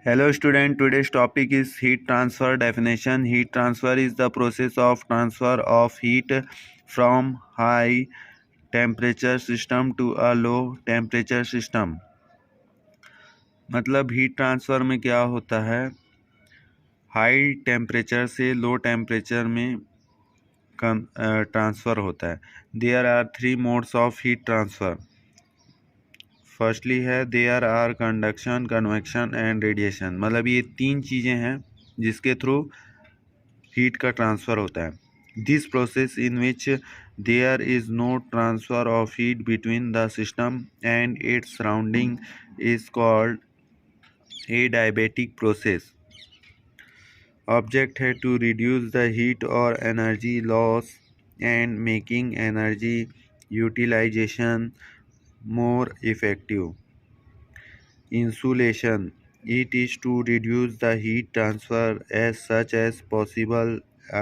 Hello student, today's topic is heat transfer definition. Heat transfer is the process of transfer of heat from high temperature system to a low temperature system. मतलब heat transfer में क्या होता है, high temperature से low temperature में transfer होता है. There are 3 modes of heat transfer. Firstly है there are conduction, convection and radiation. मतलब ये 3 चीज़ें हैं जिसके थ्रू हीट का ट्रांसफ़र होता है. This process in which there is no transfer of heat between the system and its surrounding is called adiabatic process. Object है टू रिड्यूस द हीट और energy loss and making energy utilisation more effective. Insulation. It is to reduce the heat transfer as such as possible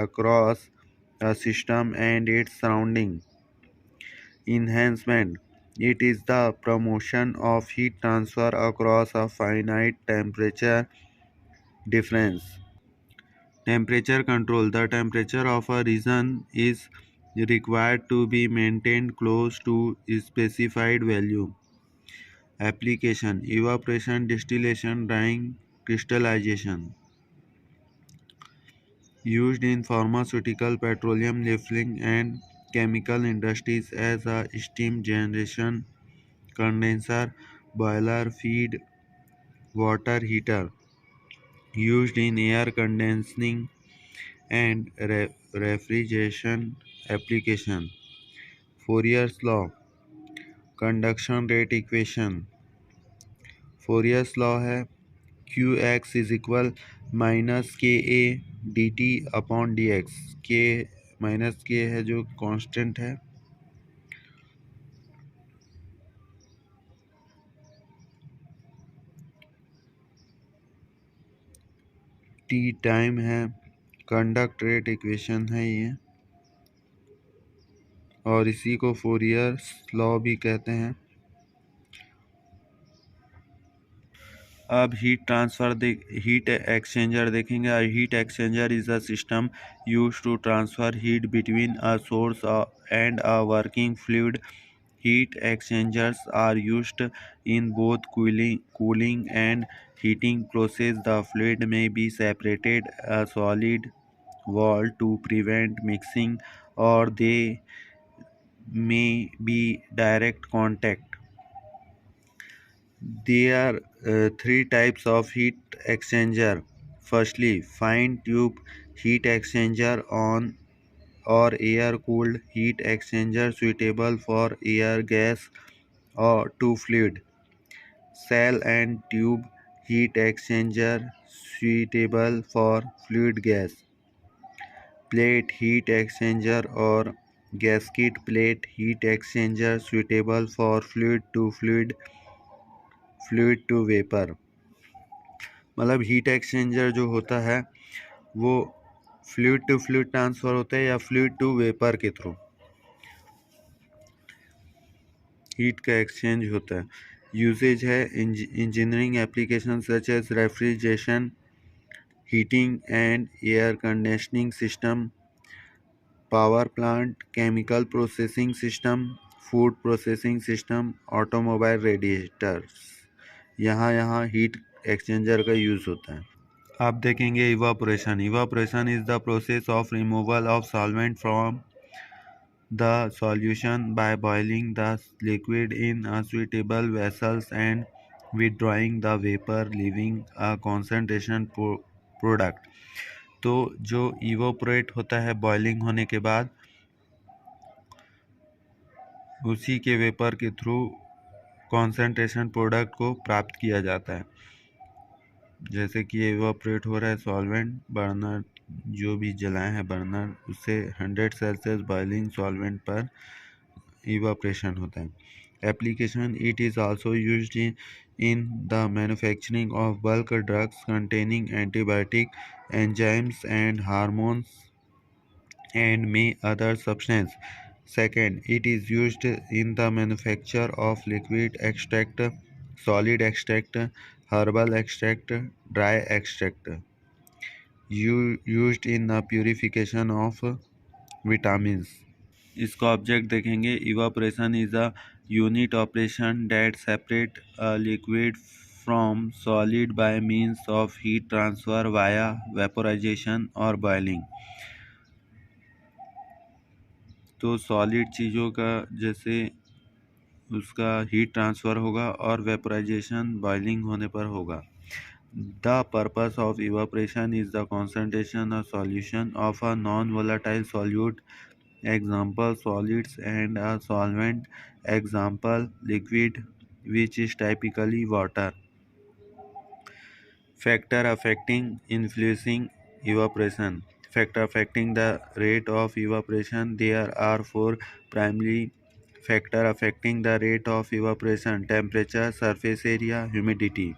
across a system and its surrounding. Enhancement. It is the promotion of heat transfer across a finite temperature difference. Temperature control. The temperature of a region is required to be maintained close to a specified value. Application: evaporation, distillation, drying, crystallization. Used in pharmaceutical, petroleum, refining and chemical industries as a steam generation, condenser, boiler, feed, water heater. Used in air conditioning and refrigeration application. Fourier's law. Conduction rate equation. Fourier's law है Qx is equal minus के A D T upon D x. के minus के है जो constant है, T time है, conduct rate equation है ये, और इसी को फोरियर्स लॉ भी कहते हैं. अब हीट ट्रांसफ़र हीट एक्सचेंजर देखेंगे. Heat exchanger is a system use to transfer heat between a source and a working fluid. Heat exchangers are used in both cooling and heating process. The fluid may be separated a solid wall to prevent mixing, or they may be direct contact. There are 3 types of heat exchanger. Firstly, fine tube heat exchanger on or air-cooled heat exchanger suitable for air, gas, or to fluid. Cell and tube heat exchanger suitable for fluid gas. Plate heat exchanger or gasket plate heat exchanger suitable for fluid to fluid, fluid to vapor. मतलब heat exchanger जो होता है वो fluid to fluid transfer होता है या fluid to vapour के through heat का एक्सचेंज होता है. यूसेज है engineering application such as refrigeration, heating and air conditioning system, power plant, chemical processing system, food processing system, automobile radiators. यहाँ heat exchanger का यूज़ होता है. आप देखेंगे evaporation. Evaporation is the process of removal of solvent from the solution by boiling the liquid in a suitable vessels and withdrawing the vapor, leaving a concentration product. तो जो evaporate होता है boiling होने के बाद, उसी के वेपर के थ्रू कॉन्सेंट्रेशन प्रोडक्ट को प्राप्त किया जाता है. जैसे कि इवोपरेट हो रहा है सॉल्वेंट, बर्नर जो भी जलाए हैं बर्नर, उससे 100 सेल्सियस बॉइलिंग सॉल्वेंट पर इवापोरेशन होता है. Application: it is also used in the manufacturing of bulk drugs containing antibiotic, enzymes and hormones and may other substance. Second, it is used in the manufacture of liquid extract, solid extract, herbal extract, dry extract, used in the purification of vitamins. इसका object देखेंगे. Evaporation is a unit operation that separate a liquid from solid bye means of heat transfer via vaporisation और boiling. तो solid चीज़ों का जैसे उसका heat transfer होगा और वेपोराइजेशन बॉइलिंग होने पर होगा. The purpose of evaporation is the concentration or solution of a non-volatile solute. Example solids and a solvent. Example liquid, which is typically water. Factor affecting influencing evaporation. Factor affecting the rate of evaporation. There are four primary factor affecting the rate of evaporation: temperature, surface area, humidity.